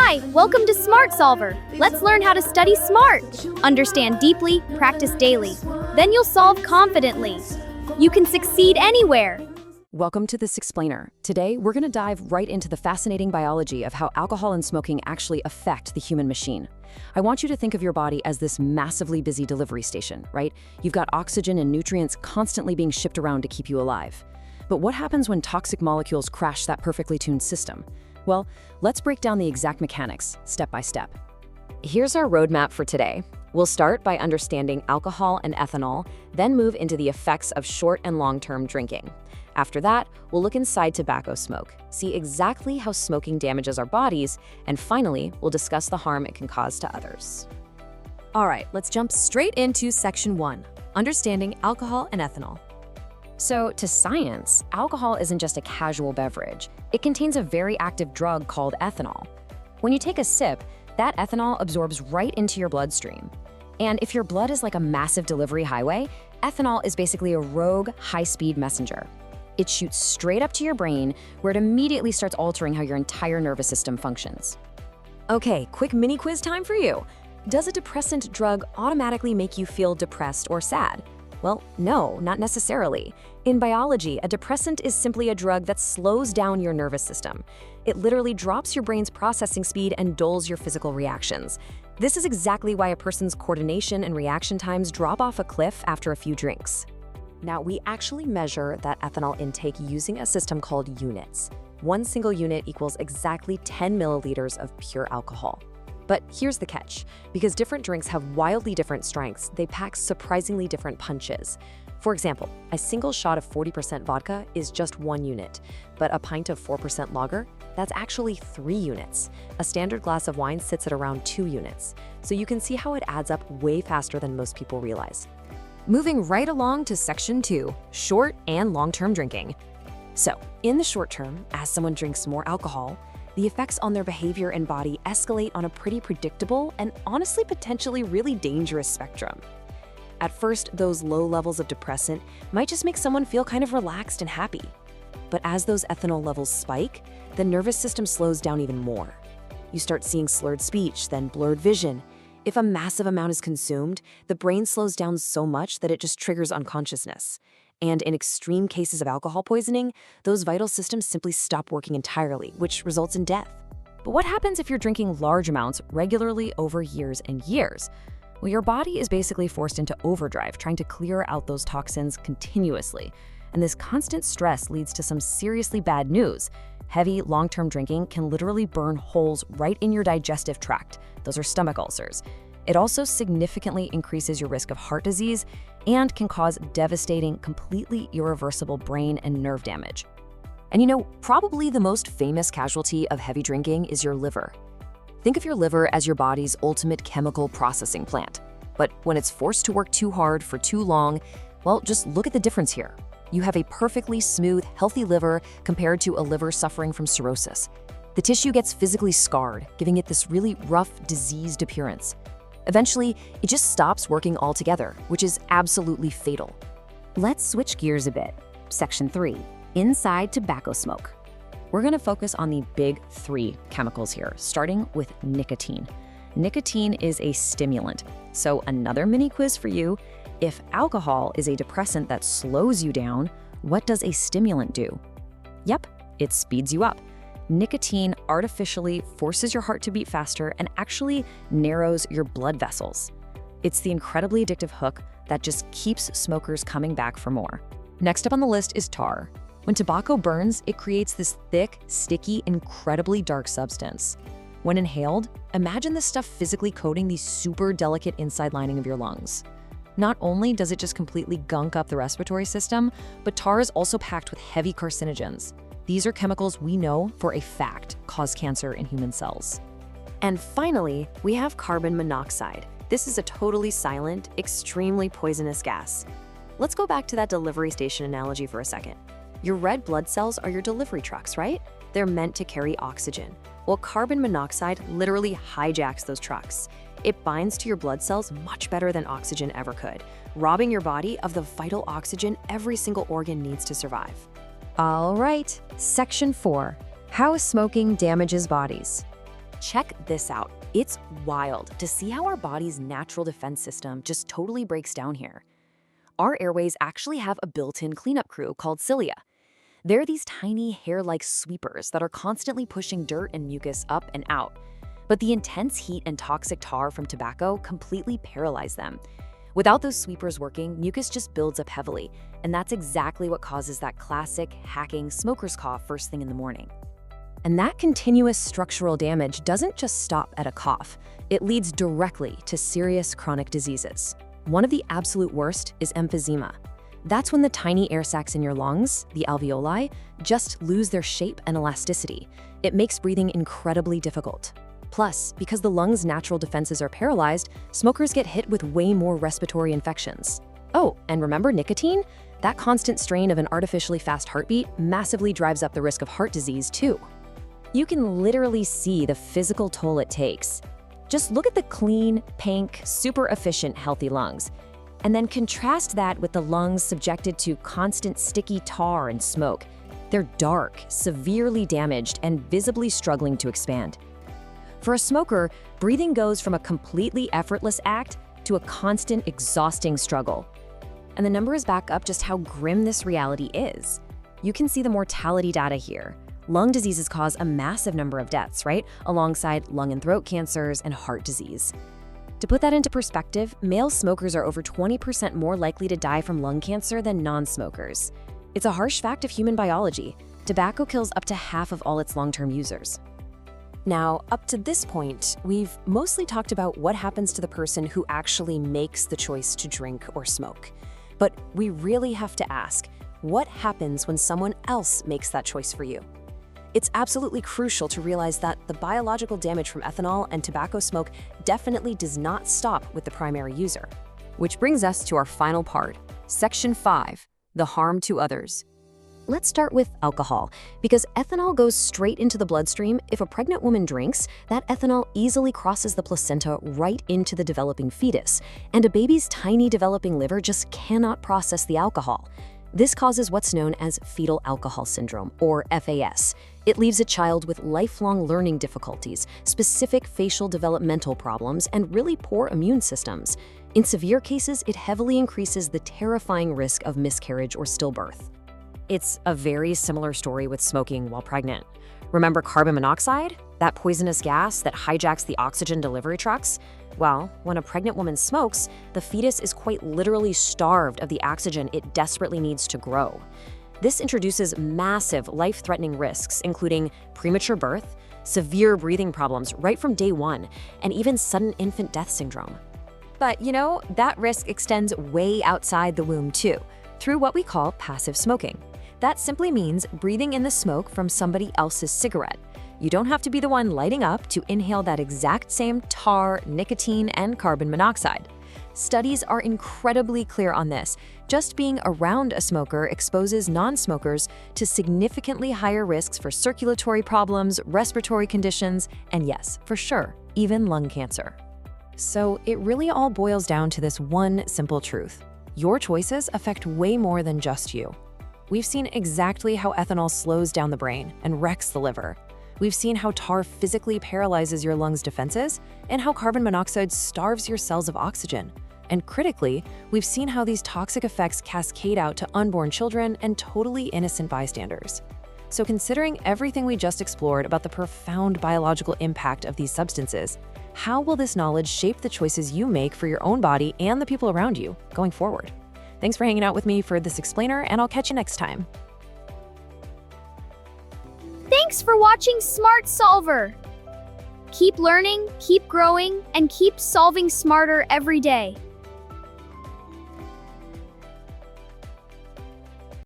Hi, welcome to Smart Solver. Let's learn how to study smart. Understand deeply, practice daily. Then you'll solve confidently. You can succeed anywhere. Welcome to this explainer. Today, we're going to dive right into the fascinating biology of how alcohol and smoking actually affect the human machine. I want you to think of your body as this massively busy delivery station, right? You've got oxygen and nutrients constantly being shipped around to keep you alive. But what happens when toxic molecules crash that perfectly tuned system? Well, let's break down the exact mechanics, step by step. Here's our roadmap for today. We'll start by understanding alcohol and ethanol, then move into the effects of short and long-term drinking. After that, we'll look inside tobacco smoke, see exactly how smoking damages our bodies, and finally, we'll discuss the harm it can cause to others. All right, let's jump straight into Section 1, Understanding Alcohol and Ethanol. So, to science, alcohol isn't just a casual beverage. It contains a very active drug called ethanol. When you take a sip, that ethanol absorbs right into your bloodstream. And if your blood is like a massive delivery highway, ethanol is basically a rogue, high-speed messenger. It shoots straight up to your brain, where it immediately starts altering how your entire nervous system functions. Okay, quick mini quiz time for you. Does a depressant drug automatically make you feel depressed or sad? Well, no, not necessarily. In biology, a depressant is simply a drug that slows down your nervous system. It literally drops your brain's processing speed and dulls your physical reactions. This is exactly why a person's coordination and reaction times drop off a cliff after a few drinks. Now, we actually measure that ethanol intake using a system called units. One single unit equals exactly 10 milliliters of pure alcohol. But here's the catch. Because different drinks have wildly different strengths, they pack surprisingly different punches. For example, a single shot of 40% vodka is just 1 unit, but a pint of 4% lager, that's actually 3 units. A standard glass of wine sits at around 2 units. So you can see how it adds up way faster than most people realize. Moving right along to Section 2, Short and Long-Term Drinking. So, in the short term, as someone drinks more alcohol, the effects on their behavior and body escalate on a pretty predictable and honestly potentially really dangerous spectrum. At first, those low levels of depressant might just make someone feel kind of relaxed and happy. But as those ethanol levels spike, the nervous system slows down even more. You start seeing slurred speech, then blurred vision. If a massive amount is consumed, the brain slows down so much that it just triggers unconsciousness. And in extreme cases of alcohol poisoning, those vital systems simply stop working entirely, which results in death. But what happens if you're drinking large amounts regularly over years and years? Well, your body is basically forced into overdrive, trying to clear out those toxins continuously. And this constant stress leads to some seriously bad news. Heavy, long-term drinking can literally burn holes right in your digestive tract. Those are stomach ulcers. It also significantly increases your risk of heart disease and can cause devastating, completely irreversible brain and nerve damage. And you know, probably the most famous casualty of heavy drinking is your liver. Think of your liver as your body's ultimate chemical processing plant. But when it's forced to work too hard for too long, well, just look at the difference here. You have a perfectly smooth, healthy liver compared to a liver suffering from cirrhosis. The tissue gets physically scarred, giving it this really rough, diseased appearance. Eventually, it just stops working altogether, which is absolutely fatal. Let's switch gears a bit. Section 3, Inside Tobacco Smoke. We're going to focus on the big 3 chemicals here, starting with nicotine. Nicotine is a stimulant. So another mini quiz for you. If alcohol is a depressant that slows you down, what does a stimulant do? Yep, it speeds you up. Nicotine artificially forces your heart to beat faster and actually narrows your blood vessels. It's the incredibly addictive hook that just keeps smokers coming back for more. Next up on the list is tar. When tobacco burns, it creates this thick, sticky, incredibly dark substance. When inhaled, imagine this stuff physically coating the super delicate inside lining of your lungs. Not only does it just completely gunk up the respiratory system, but tar is also packed with heavy carcinogens. These are chemicals we know for a fact cause cancer in human cells. And finally, we have carbon monoxide. This is a totally silent, extremely poisonous gas. Let's go back to that delivery station analogy for a second. Your red blood cells are your delivery trucks, right? They're meant to carry oxygen. Well, carbon monoxide literally hijacks those trucks. It binds to your blood cells much better than oxygen ever could, robbing your body of the vital oxygen every single organ needs to survive. All right, Section 4, How Smoking Damages Bodies. Check this out. It's wild to see how our body's natural defense system just totally breaks down here. Our airways actually have a built-in cleanup crew called cilia. They're these tiny hair-like sweepers that are constantly pushing dirt and mucus up and out. But the intense heat and toxic tar from tobacco completely paralyze them. Without those sweepers working, mucus just builds up heavily, and that's exactly what causes that classic, hacking smoker's cough first thing in the morning. And that continuous structural damage doesn't just stop at a cough. It leads directly to serious chronic diseases. One of the absolute worst is emphysema. That's when the tiny air sacs in your lungs, the alveoli, just lose their shape and elasticity. It makes breathing incredibly difficult. Plus, because the lungs' natural defenses are paralyzed, smokers get hit with way more respiratory infections. Oh, and remember nicotine? That constant strain of an artificially fast heartbeat massively drives up the risk of heart disease, too. You can literally see the physical toll it takes. Just look at the clean, pink, super efficient, healthy lungs. And then contrast that with the lungs subjected to constant sticky tar and smoke. They're dark, severely damaged, and visibly struggling to expand. For a smoker, breathing goes from a completely effortless act to a constant, exhausting struggle. And the numbers back up just how grim this reality is. You can see the mortality data here. Lung diseases cause a massive number of deaths, right? Alongside lung and throat cancers and heart disease. To put that into perspective, male smokers are over 20% more likely to die from lung cancer than non-smokers. It's a harsh fact of human biology. Tobacco kills up to half of all its long-term users. Now, up to this point, we've mostly talked about what happens to the person who actually makes the choice to drink or smoke. But we really have to ask, what happens when someone else makes that choice for you? It's absolutely crucial to realize that the biological damage from ethanol and tobacco smoke definitely does not stop with the primary user. Which brings us to our final part, Section 5, the harm to others. Let's start with alcohol, because ethanol goes straight into the bloodstream. If a pregnant woman drinks, that ethanol easily crosses the placenta right into the developing fetus, and a baby's tiny developing liver just cannot process the alcohol. This causes what's known as fetal alcohol syndrome, or FAS. It leaves a child with lifelong learning difficulties, specific facial developmental problems, and really poor immune systems. In severe cases, it heavily increases the terrifying risk of miscarriage or stillbirth. It's a very similar story with smoking while pregnant. Remember carbon monoxide? That poisonous gas that hijacks the oxygen delivery trucks? Well, when a pregnant woman smokes, the fetus is quite literally starved of the oxygen it desperately needs to grow. This introduces massive life-threatening risks, including premature birth, severe breathing problems right from day one, and even sudden infant death syndrome. But you know, that risk extends way outside the womb too, through what we call passive smoking. That simply means breathing in the smoke from somebody else's cigarette. You don't have to be the one lighting up to inhale that exact same tar, nicotine, and carbon monoxide. Studies are incredibly clear on this. Just being around a smoker exposes non-smokers to significantly higher risks for circulatory problems, respiratory conditions, and yes, for sure, even lung cancer. So it really all boils down to this one simple truth. Your choices affect way more than just you. We've seen exactly how ethanol slows down the brain and wrecks the liver. We've seen how tar physically paralyzes your lungs' defenses and how carbon monoxide starves your cells of oxygen. And critically, we've seen how these toxic effects cascade out to unborn children and totally innocent bystanders. So considering everything we just explored about the profound biological impact of these substances, how will this knowledge shape the choices you make for your own body and the people around you going forward? Thanks for hanging out with me for this explainer, and I'll catch you next time. Thanks for watching Smart Solver. Keep learning, keep growing, and keep solving smarter every day.